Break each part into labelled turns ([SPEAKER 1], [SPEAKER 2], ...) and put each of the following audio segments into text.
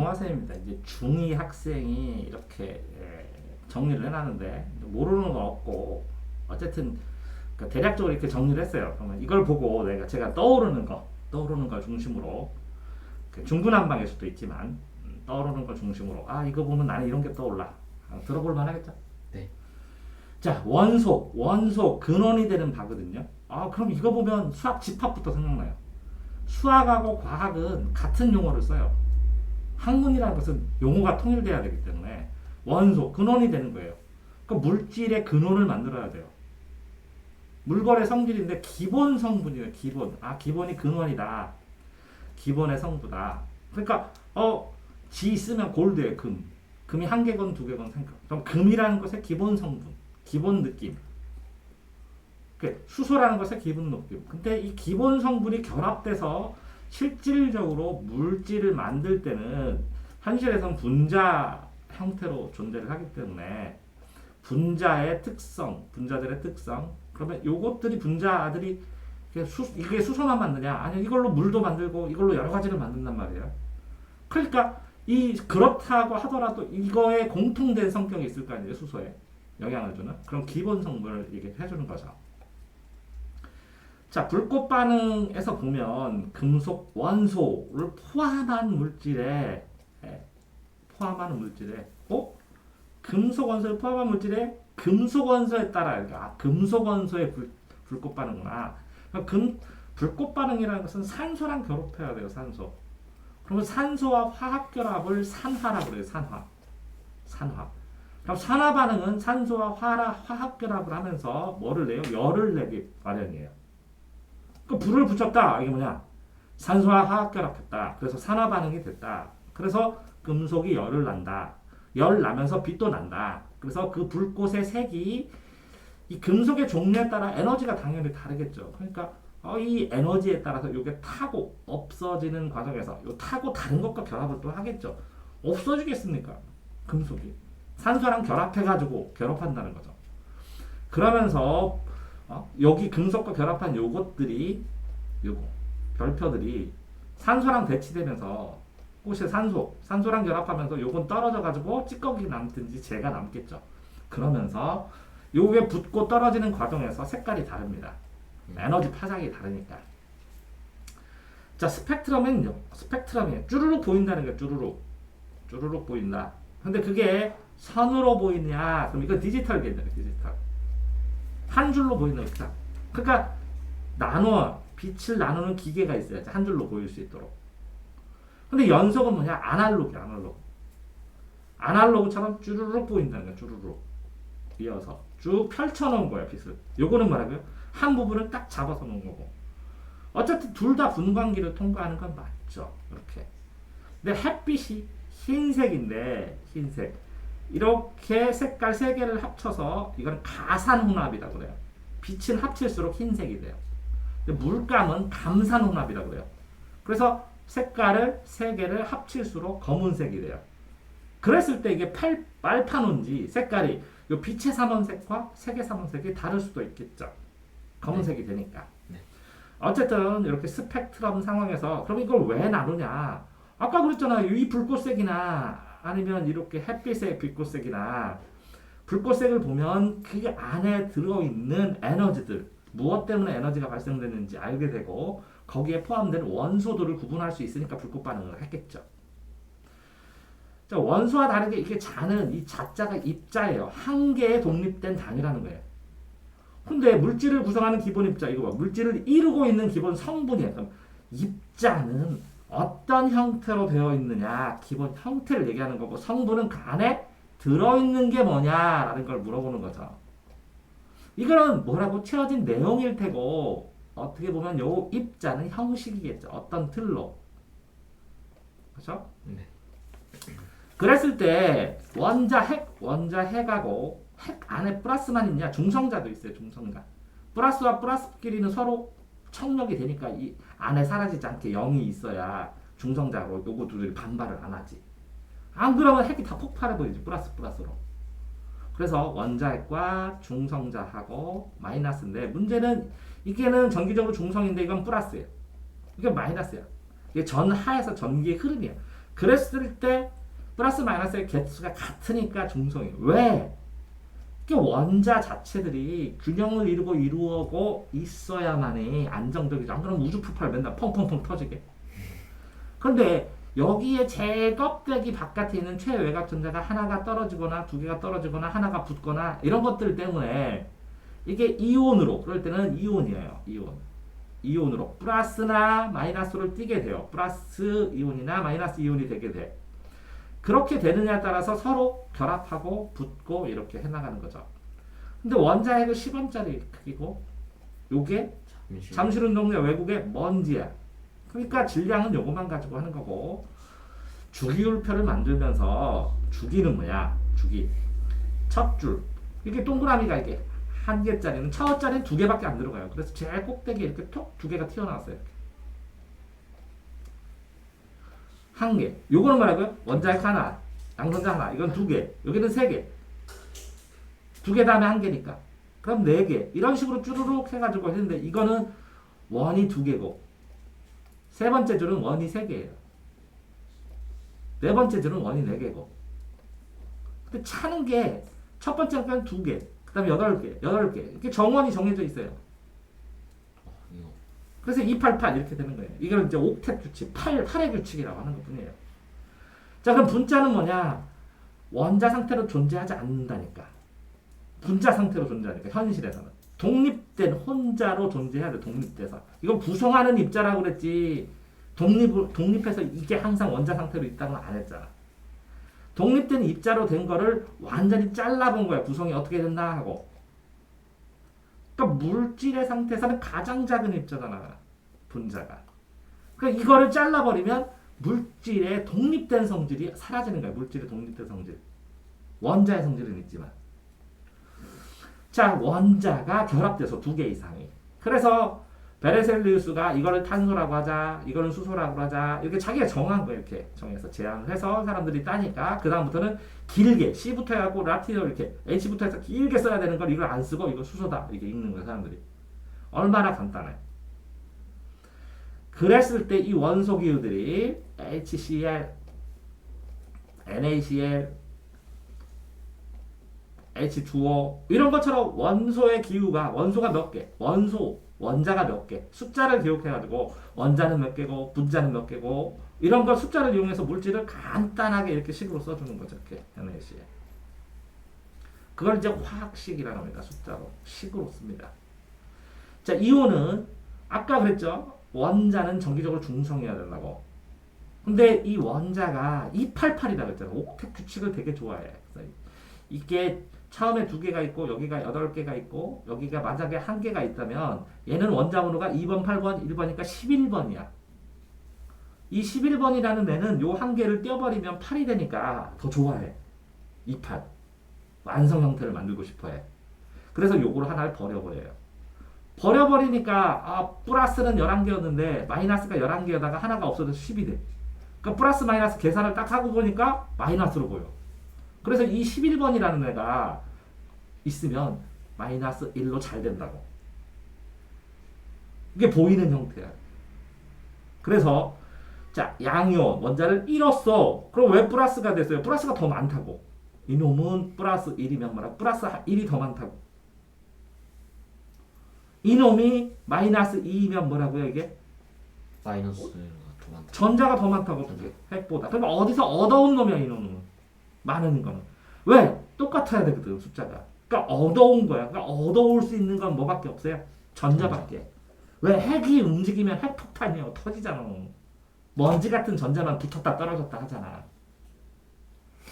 [SPEAKER 1] 정화쌤입니다. 이제 중2 학생이 이렇게 정리를 해놨는데 모르는 건 없고 어쨌든 그러니까 대략적으로 이렇게 정리를 했어요. 그러면 이걸 보고 제가 떠오르는 걸 중심으로 중구난방일 수도 있지만 떠오르는 걸 중심으로 이거 보면 나는 이런 게 떠올라. 들어볼 만하겠죠?
[SPEAKER 2] 네.
[SPEAKER 1] 자, 원소 근원이 되는 바거든요. 그럼 이거 보면 수학 집합부터 생각나요. 수학하고 과학은 같은 용어를 써요. 학문이라는 것은 용어가 통일돼야 되기 때문에 원소, 근원이 되는 거예요. 그 물질의 근원을 만들어야 돼요. 물건의 성질인데 기본 성분이에요. 기본이 근원이다. 기본의 성부다. 그러니까 지 쓰면 골드예요. 금이 한 개건 두 개건 생각. 그럼 금이라는 것의 기본 성분, 기본 느낌. 수소라는 것의 기본 느낌. 근데 이 기본 성분이 결합돼서 실질적으로 물질을 만들 때는 현실에선 분자 형태로 존재를 하기 때문에 분자들의 특성. 그러면 요것들이 분자들이 이게 수소만 만드냐? 아니 이걸로 물도 만들고 이걸로 여러 가지를 만든단 말이에요. 그러니까 그렇다고 하더라도 이거에 공통된 성격이 있을 거 아니에요. 수소에 영향을 주는 그런 기본 성분을 얘기해 주는 거죠. 자, 불꽃 반응에서 보면 금속 원소를 포함한 물질에 금속 원소를 포함한 물질에 금속 원소에 따라 금속 원소의 불꽃 반응구나. 불꽃 반응이라는 것은 산소랑 결합해야 돼요. 산소. 그러면 산소와 화학 결합을 산화라고 그래요. 산화. 그럼 산화 반응은 산소와 화학 결합을 하면서 뭐를 내요? 열을 내기 마련이에요. 그 불을 붙였다. 이게 뭐냐? 산소와 화학 결합했다. 그래서 산화 반응이 됐다. 그래서 금속이 열을 난다. 열 나면서 빛도 난다. 그래서 그 불꽃의 색이 이 금속의 종류에 따라 에너지가 당연히 다르겠죠. 그러니까 이 에너지에 따라서 이게 타고 없어지는 과정에서 타고 다른 것과 결합을 또 하겠죠. 없어지겠습니까? 금속이 산소랑 결합한다는 거죠. 그러면서 여기 금속과 결합한 별표들이 산소랑 대치되면서 꽃의 산소랑 결합하면서 요건 떨어져가지고 찌꺼기 남든지 재가 남겠죠. 그러면서 요게 붙고 떨어지는 과정에서 색깔이 다릅니다. 에너지 파장이 다르니까. 자, 스펙트럼이 쭈루룩 보인다는 게 쭈루룩 보인다. 근데 그게 선으로 보이냐? 그럼 이거 디지털 개념이에요. 디지털. 한 줄로 보이는 거다. 그러니까 빛을 나누는 기계가 있어야지 한 줄로 보일 수 있도록. 근데 연속은 뭐냐? 아날로그처럼 쭈루룩 보인다는 거야. 쭈루룩 이어서 쭉 펼쳐놓은 거야. 빛을. 요거는 뭐라고요? 한 부분을 딱 잡아서 놓은 거고. 어쨌든 둘 다 분광기를 통과하는 건 맞죠. 이렇게. 근데 햇빛이 흰색인데 이렇게 색깔 세 개를 합쳐서 이건 가산혼합이라고 그래요. 빛은 합칠수록 흰색이 돼요. 물감은 감산혼합이라고 그래요. 그래서 색깔을 세 개를 합칠수록 검은색이 돼요. 그랬을 때 이게 빨판온지 색깔이 요 빛의 삼원색과 색의 삼원색이 다를 수도 있겠죠. 검은색이 되니까.
[SPEAKER 2] 네.
[SPEAKER 1] 어쨌든 이렇게 스펙트럼 상황에서 그럼 이걸 왜 나누냐? 아까 그랬잖아요. 이 불꽃색이나 아니면 이렇게 햇빛의 빛꽃색이나 불꽃색을 보면 그 안에 들어있는 에너지들, 무엇 때문에 에너지가 발생되는지 알게 되고 거기에 포함된 원소들을 구분할 수 있으니까 불꽃 반응을 했겠죠. 자, 원소와 다르게 이게 이 자자가 입자예요. 한 개의 독립된 단위라는 거예요. 근데 물질을 구성하는 기본 입자, 이거 봐. 물질을 이루고 있는 기본 성분이에요. 그럼 입자는 어떤 형태로 되어 있느냐, 기본 형태를 얘기하는 거고, 성분은 그 안에 들어있는 게 뭐냐라는 걸 물어보는 거죠. 이거는 뭐라고 채워진 내용일 테고, 어떻게 보면 요 입자는 형식이겠죠. 어떤 틀로. 그렇죠?
[SPEAKER 2] 네.
[SPEAKER 1] 그랬을 때 원자 핵하고 핵 안에 플러스만 있냐? 중성자도 있어요. 중성자. 플러스와 플러스끼리는 서로 청력이 되니까 이 안에 사라지지 않게 0이 있어야 중성자로 요거 둘이 반발을 안 하지. 안 그러면 핵이 다 폭발해버리지. 플러스로. 그래서 원자핵과 중성자하고 마이너스인데 문제는 이게는 전기적으로 중성인데 이건 플러스예요. 이건 마이너스야. 이게 전하에서 전기의 흐름이야. 그랬을 때 플러스 마이너스의 개수가 같으니까 중성이에요. 왜? 그 원자 자체들이 균형을 이루고 있어야만이 안정적이죠. 안 그러면 우주 폭발 맨날 펑펑펑 터지게. 그런데 여기에 제일 껍데기 바깥에 있는 최외곽 전자가 하나가 떨어지거나 두 개가 떨어지거나 하나가 붙거나 이런 것들 때문에 이게 이온으로, 그럴 때는 이온이에요. 이온으로 플러스나 마이너스를 띄게 돼요. 플러스 이온이나 마이너스 이온이 되게 돼. 그렇게 되느냐에 따라서 서로 결합하고 붙고 이렇게 해나가는 거죠. 근데 원자핵은 10원짜리 크기고 요게 잠실운동의 외국의 먼지야. 그러니까 질량은 요것만 가지고 하는 거고, 주기율표를 만들면서 주기는 뭐야? 주기 첫 줄, 이게 동그라미가 이게 한 개짜리는 첫 자리는 두 개밖에 안 들어가요. 그래서 제일 꼭대기에 이렇게 톡 두 개가 튀어나왔어요. 한 개. 요거는 뭐라고요? 원자핵 하나, 양성자 하나. 이건 두 개. 여기는 세 개. 두 개 다음에 한 개니까. 그럼 네 개. 이런 식으로 쭈루룩 해가지고 했는데 이거는 원이 두 개고, 세 번째 줄은 원이 세 개예요. 네 번째 줄은 원이 네 개고. 근데 차는 게 첫 번째 건 두 개, 그 다음에 여덟 개. 이렇게 정원이 정해져 있어요. 그래서 288 이렇게 되는 거예요. 이걸 이제 옥텟 규칙, 8의 규칙이라고 하는 것 뿐이에요. 자, 그럼 분자는 뭐냐? 원자 상태로 존재하지 않는다니까. 분자 상태로 존재하니까, 현실에서는. 독립된 혼자로 존재해야 돼, 독립돼서. 이건 구성하는 입자라고 그랬지, 독립해서 이게 항상 원자 상태로 있다고는 안 했잖아. 독립된 입자로 된 거를 완전히 잘라본 거야. 구성이 어떻게 된다 하고. 그러니까 물질의 상태에서는 가장 작은 입자잖아, 분자가. 그러니까 이거를 잘라버리면 물질의 독립된 성질이 사라지는 거야. 물질의 독립된 성질. 원자의 성질은 있지만. 자, 원자가 결합돼서 두 개 이상이. 그래서 베르셀리우스가 이거를 탄소라고 하자, 이거는 수소라고 하자, 이렇게 자기가 정한 거예요. 이렇게 정해서 제안을 해서 사람들이 따니까 그 다음부터는 길게 C부터 해갖고 라틴어 이렇게 H부터 해서 길게 써야 되는 걸 이걸 안 쓰고 이거 수소다 이렇게 읽는 거예요, 사람들이. 얼마나 간단해. 그랬을 때 이 원소 기호들이 HCl, NaCl, H2O 이런 것처럼 원소의 기호가, 원소가 몇 개, 원자가 몇 개, 숫자를 기억해가지고 원자는 몇 개고 분자는 몇 개고 이런 걸 숫자를 이용해서 물질을 간단하게 이렇게 식으로 써주는 거죠. 이렇게 NaCl. 그걸 이제 화학식이라고 합니다. 숫자로 식으로 씁니다. 자, 이온은 아까 그랬죠. 원자는 정기적으로 중성해야 된다고. 근데 이 원자가 288이라고 했잖아. 옥텟 규칙을 되게 좋아해. 그래서 이게 처음에 두 개가 있고 여기가 8개가 있고 여기가 만약에 한 개가 있다면 얘는 원자 번호가 2번, 8번, 1번이니까 11번이야. 이 11번이라는 애는 요 한 개를 떼어버리면 8이 되니까 더 좋아해. 28. 완성 형태를 만들고 싶어해. 그래서 요거를 하나를 버려버려요. 버려버리니까 플러스는 11개였는데 마이너스가 11개여다가 하나가 없어져서 10이 돼. 그러니까 플러스 마이너스 계산을 딱 하고 보니까 마이너스로 보여. 그래서 이 11번이라는 애가 있으면 마이너스 1로 잘 된다고. 이게 보이는 형태야. 그래서 자, 양이온 원자를 잃었어. 그럼 왜 플러스가 됐어요? 플러스가 더 많다고. 이놈은 플러스 1이면 뭐라? 플러스 1이 더 많다고. 이놈이 마이너스 2이면 뭐라고요, 이게?
[SPEAKER 2] 마이너스가 더 많다.
[SPEAKER 1] 전자가 더 많다고, 두 개. 핵보다. 그럼 어디서 얻어온 놈이야, 이놈은. 많은 거는. 왜? 똑같아야 되거든, 숫자가. 그러니까 얻어온 거야. 그러니까 얻어올 수 있는 건 뭐밖에 없어요? 전자밖에. 왜? 핵이 움직이면 핵폭탄이에요. 터지잖아. 먼지 같은 전자만 붙었다 떨어졌다 하잖아.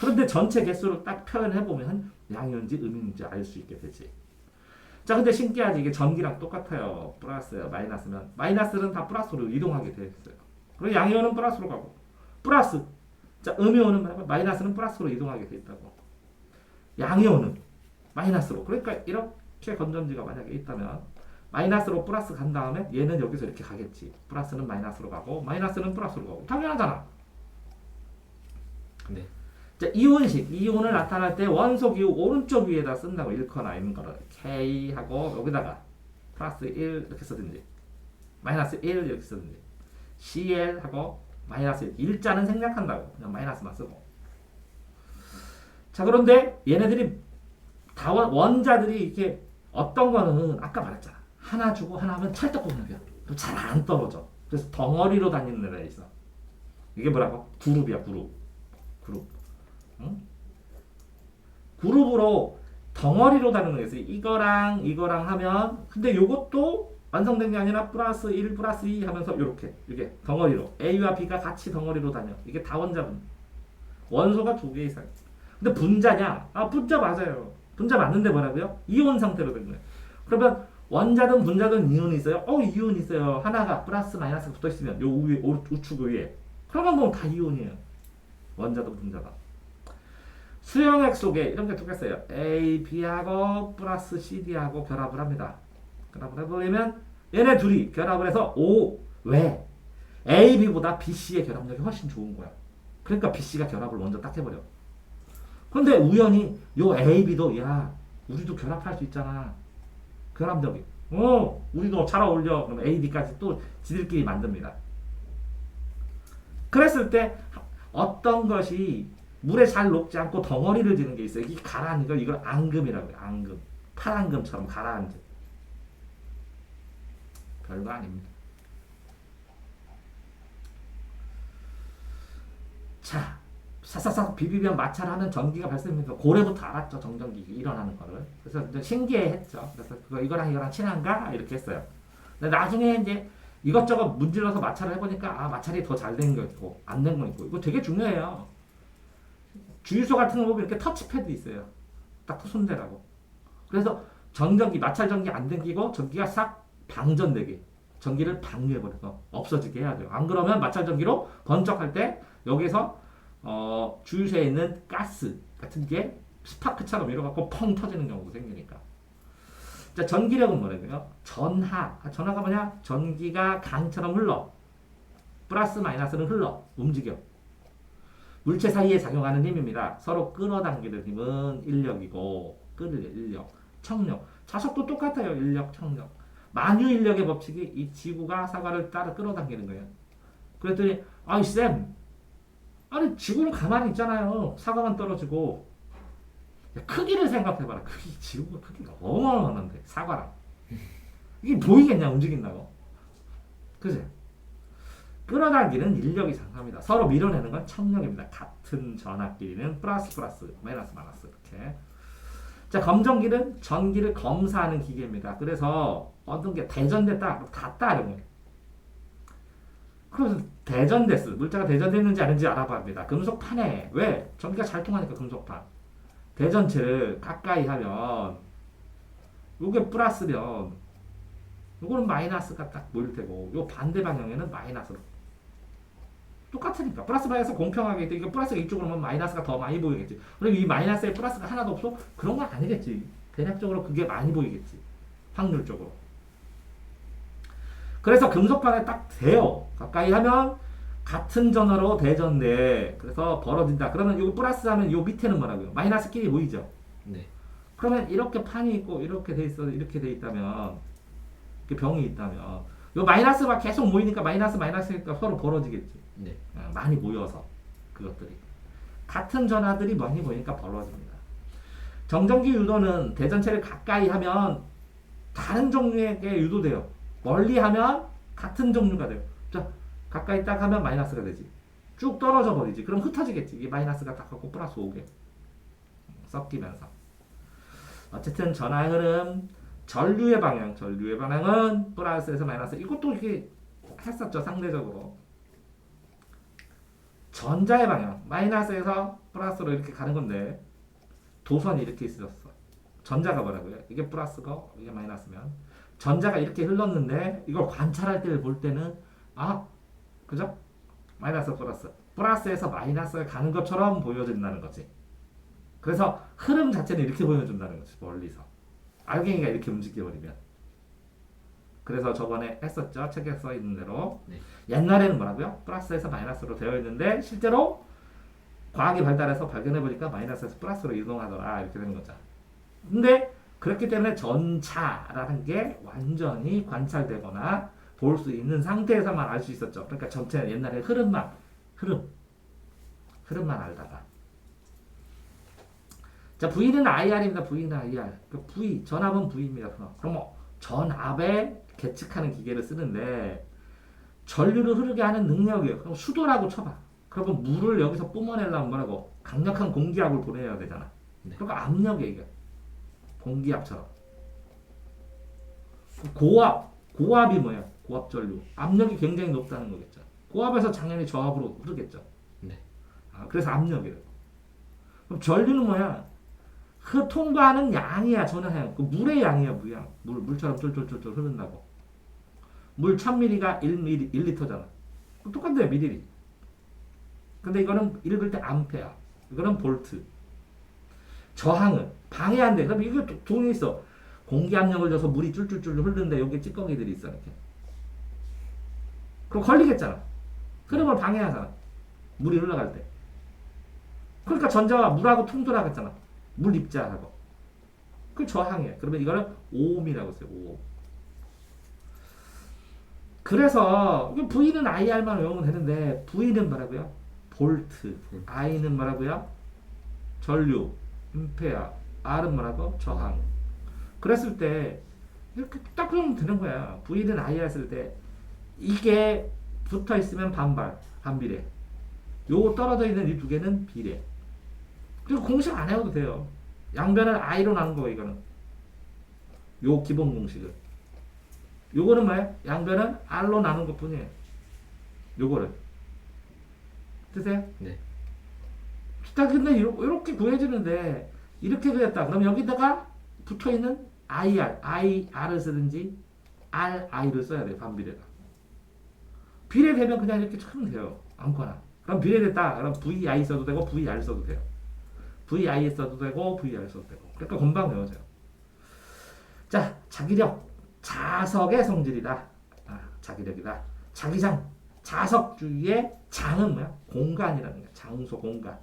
[SPEAKER 1] 그런데 전체 개수를 딱 표현해보면 양이온지 음이온지 알 수 있게 되지. 자, 근데 신기하지. 이게 전기랑 똑같아요. 플러스요, 마이너스면. 마이너스는 다 플러스로 이동하게 되어 있어요. 그리고 양이온은 플러스로 가고. 플러스. 자, 음이온은 마이너스는 플러스로 이동하게 되어 있다고. 양이온은 마이너스로. 그러니까 이렇게 건전지가 만약에 있다면 마이너스로 플러스 간 다음에 얘는 여기서 이렇게 가겠지. 플러스는 마이너스로 가고 마이너스는 플러스로 가고. 당연하잖아.
[SPEAKER 2] 네.
[SPEAKER 1] 자, 이온식. 이온을 나타날 때 원소 기호 오른쪽 위에다 쓴다고. 읽거나 있는거를 K하고 여기다가 플러스 1 이렇게 쓰든지 마이너스 1 이렇게 쓰든지 CL하고 마이너스 일자는 생략한다고. 그냥 마이너스만 쓰고. 자, 그런데 얘네들이 원자들이 이렇게 어떤 거는 아까 말했잖아. 하나 주고 하나 하면 찰떡궁합이야. 잘 안 떨어져. 그래서 덩어리로 다니는 애가 있어. 이게 뭐라고? 그룹이야, 그룹. 그룹. 응? 그룹으로 덩어리로 다니는 게 있어요. 이거랑 하면 근데 요것도 완성된 게 아니라 플러스 1 플러스 2 하면서 요렇게 이게 덩어리로 A와 B가 같이 덩어리로 다녀. 이게 다 원자분. 원소가 두 개 이상. 근데 분자냐? 아, 분자 맞아요. 분자 맞는데 뭐라고요? 이온 상태로 된 거예요. 그러면 원자든 분자든 이온이 있어요. 이온이 있어요. 하나가 플러스 마이너스가 붙어 있으면 요 위에 우측 위에. 그러면 뭐 다 이온이에요. 원자든 분자든. 수용액 속에 이런 게 두 개 있어요. A, B하고 플러스 CD하고 결합을 합니다. 결합을 해보려면 얘네 둘이 결합을 해서 왜? A, B보다 B, C의 결합력이 훨씬 좋은 거야. 그러니까 B, C가 결합을 먼저 딱 해버려. 근데 우연히 요 A, B도 야 우리도 결합할 수 있잖아. 결합력이. 우리도 잘 어울려. 그럼 A, B까지 또 지들끼리 만듭니다. 그랬을 때 어떤 것이 물에 잘 녹지 않고 덩어리를 지는 게 있어요. 이 가라앉은 거 이걸 앙금이라고 해요. 앙금. 파랑금처럼 가라앉은. 별거 아닙니다. 자, 사사삭 비비면 마찰을 하면 전기가 발생합니다. 고래부터 알았죠. 정전기 일어나는 거를. 그래서 이제 신기해했죠. 그래서 이거랑 친한가? 이렇게 했어요. 근데 나중에 이제 이것저것 문질러서 마찰을 해보니까 마찰이 더 잘 된 거 있고 안 된 거 있고 이거 되게 중요해요. 주유소 같은 거 보면 이렇게 터치패드 있어요. 딱 손대라고. 그래서 마찰 전기 안 당기고 전기가 싹 방전되게 전기를 방류해버려서 없어지게 해야 돼요. 안 그러면 마찰 전기로 번쩍할 때 여기서 주유소에 있는 가스 같은 게 스파크처럼 이뤄갖고 펑 터지는 경우도 생기니까. 자, 전기력은 뭐라고요? 전하가 뭐냐? 전기가 강처럼 흘러. 플러스 마이너스는 흘러. 움직여. 물체 사이에 작용하는 힘입니다. 서로 끌어당기는 힘은 인력이고 인력, 청력. 자석도 똑같아요. 인력, 청력. 만유 인력의 법칙이 이 지구가 사과를 따라 끌어당기는 거예요. 그랬더니 쌤, 아니 지구는 가만히 있잖아요. 사과만 떨어지고. 크기를 생각해봐라. 지구가 크기가 어마어마한데 사과랑 이게 보이겠냐 움직인다고. 그지? 끌어당기는 인력이 상합니다. 서로 밀어내는 건 청력입니다. 같은 전압끼리는 플러스 마이너스 이렇게. 자, 검정기는 전기를 검사하는 기계입니다. 그래서 어떤 게 대전됐다 닿다 이런 거예요. 그래서 대전됐어. 물자가 대전됐는지 아닌지 알아봐야 합니다. 금속판에 왜? 전기가 잘 통하니까 금속판. 대전체를 가까이 하면 요게 플러스면 요거는 마이너스가 딱 보일 테고 요 반대 방향에는 마이너스로 똑같으니까 플러스 마이너스 공평하게 이거 플러스가 이쪽으로 오면 마이너스가 더 많이 보이겠지. 그리고 이 마이너스에 플러스가 하나도 없어? 그런 건 아니겠지. 대략적으로 그게 많이 보이겠지. 확률적으로. 그래서 금속판에 딱 대요. 가까이 하면 같은 전화로 대전돼. 그래서 벌어진다. 그러면 이거 플러스 하면 요 밑에는 뭐라고요? 마이너스끼리 보이죠?
[SPEAKER 2] 네.
[SPEAKER 1] 그러면 이렇게 판이 있고 이렇게 돼 있어 이렇게 돼 있다면 이렇게 병이 있다면 요 마이너스가 계속 모이니까 마이너스니까 서로 벌어지겠지.
[SPEAKER 2] 네.
[SPEAKER 1] 많이 모여서 그것들이 같은 전하들이 많이 모이니까 벌어집니다. 정전기 유도는 대전체를 가까이 하면 다른 종류의 게 유도돼요. 멀리 하면 같은 종류가 돼요. 자, 가까이 딱 하면 마이너스가 되지. 쭉 떨어져 버리지. 그럼 흩어지겠지. 이게 마이너스가 딱 갖고 플러스 오게 섞이면서. 어쨌든 전하의 흐름, 전류의 방향은 플러스에서 마이너스. 이것도 이렇게 했었죠. 상대적으로. 전자의 방향, 마이너스에서 플러스로 이렇게 가는 건데 도선이 이렇게 있었어. 전자가 뭐라고요? 이게 플러스고 이게 마이너스면 전자가 이렇게 흘렀는데 이걸 관찰할 때를 볼 때는 그죠? 마이너스 플러스에서 마이너스가 가는 것처럼 보여진다는 거지. 그래서 흐름 자체는 이렇게 보여준다는 거지. 멀리서 알갱이가 이렇게 움직여버리면. 그래서 저번에 했었죠. 책에 써 있는 대로.
[SPEAKER 2] 네.
[SPEAKER 1] 옛날에는 뭐라고요? 플러스에서 마이너스로 되어 있는데 실제로 과학이 발달해서 발견해 보니까 마이너스에서 플러스로 이동하더라. 이렇게 되는 거죠. 근데 그렇기 때문에 전차라는 게 완전히 관찰되거나 볼 수 있는 상태에서만 알 수 있었죠. 그러니까 전체 옛날에 흐름만 알다가. 자, V는 IR입니다. V는 IR. 그 V, 전압은 V입니다. 그럼 뭐 전압에 계측하는 기계를 쓰는데 전류를 흐르게 하는 능력이에요. 그럼 수도라고 쳐봐. 그러면 물을 여기서 뿜어내려면 뭐라고? 강력한 공기압을 보내야 되잖아.
[SPEAKER 2] 네.
[SPEAKER 1] 그러니까 압력이에요, 이게. 공기압처럼. 고압이 뭐야? 고압 전류. 압력이 굉장히 높다는 거겠죠. 고압에서 당연히 저압으로 흐르겠죠.
[SPEAKER 2] 네.
[SPEAKER 1] 그래서 압력이에요. 그럼 전류는 뭐야? 통과하는 양이야, 전하양. 그 물의 양이야, 물양. 물처럼 쫄쫄쫄쫄 흐른다고. 물 1000ml가 1리터잖아. 똑같아요, 미리. 근데 이거는 읽을 때 암페어. 이거는 볼트. 저항은 방해한대. 그럼 이거 돈이 있어. 공기 압력을 줘서 물이 쫄쫄쫄 흐르는데 여기 찌꺼기들이 있어, 이렇게. 그럼 걸리겠잖아. 흐름을 방해하잖아. 물이 흘러갈 때. 그러니까 전자와 물하고 통돌하겠잖아. 물 입자하고. 그 저항이에요. 그러면 이거는 오음이라고 써요. 오음. 그래서 V는 IR만 외우면 되는데 V는 뭐라고요? 볼트. I는 뭐라고요? 전류. 임페어. R은 뭐라고? 저항. 그랬을 때 이렇게 딱 그러면 되는 거야. V는 IR 쓸 때 이게 붙어 있으면 반비례. 요거 떨어져 있는 이 두 개는 비례. 그리고 공식 안 해도 돼요. 양변은 I로 나눈 거 이거는. 요 기본 공식을. 요거는 뭐예요? 양변은 R로 나눈 것 뿐이에요. 요거를. 드세요?
[SPEAKER 2] 네.
[SPEAKER 1] 자, 근데 이렇게 구해주는데 이렇게 그렸다. 그럼 여기다가 붙어있는 IR을 쓰든지 RI를 써야 돼요. 반비례가. 비례되면 그냥 이렇게 쳐면 돼요. 아무거나. 그럼 비례됐다. 그럼 VI 써도 되고 VR 써도 돼요. VI 써도 되고 VR 써도 되고. 그러니까 금방 외워져요. 자, 자기력. 자석의 성질이다. 자기력이다. 자기장. 자석주의의 장은 뭐야? 공간이라는 거야. 장소, 공간.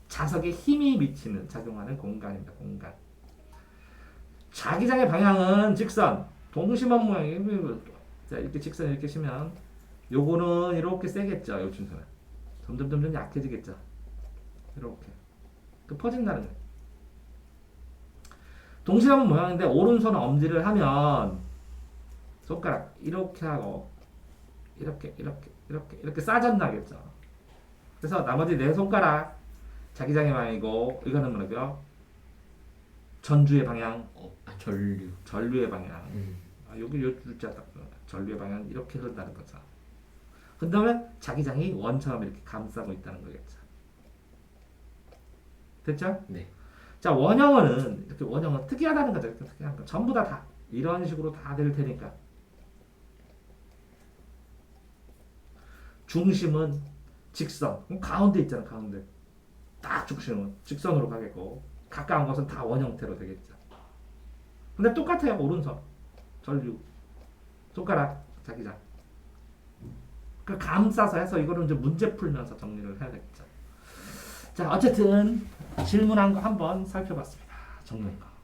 [SPEAKER 1] 자석에 힘이 미치는, 작용하는 공간입니다. 공간. 자기장의 방향은 직선. 동심원 모양이에요. 자, 이렇게 직선 이렇게 치면 요거는 이렇게 세겠죠. 요 순서는. 점점 약해지겠죠. 이렇게. 그 퍼진다는 거예요. 동심원 모양인데 오른손 엄지를 하면 손가락 이렇게 하고 이렇게 싸전나겠죠. 그래서 나머지 네 손가락 자기장의 방향이고 이거는 뭐라고요? 전주의 방향, 전류의 방향. 여기 요 줄자 딱 전류의 방향 이렇게 흐른다는 거죠. 그 다음에 자기장이 원처럼 이렇게 감싸고 있다는 거겠죠. 됐죠?
[SPEAKER 2] 네.
[SPEAKER 1] 자, 원형은 이렇게 원형은 특이하다는 거죠. 이렇게 특이한 거. 전부 다 이런 식으로 다 될 테니까. 중심은 직선. 그럼 가운데 있잖아, 가운데. 딱 중심은 직선으로 가겠고 가까운 것은 다 원형태로 되겠죠. 근데 똑같아요. 오른손 전류 손가락 자기장. 그 감싸서 해서 이거를 이제 문제 풀면서 정리를 해야 되겠죠. 자, 어쨌든 질문한 거 한번 살펴봤습니다. 정리한 거.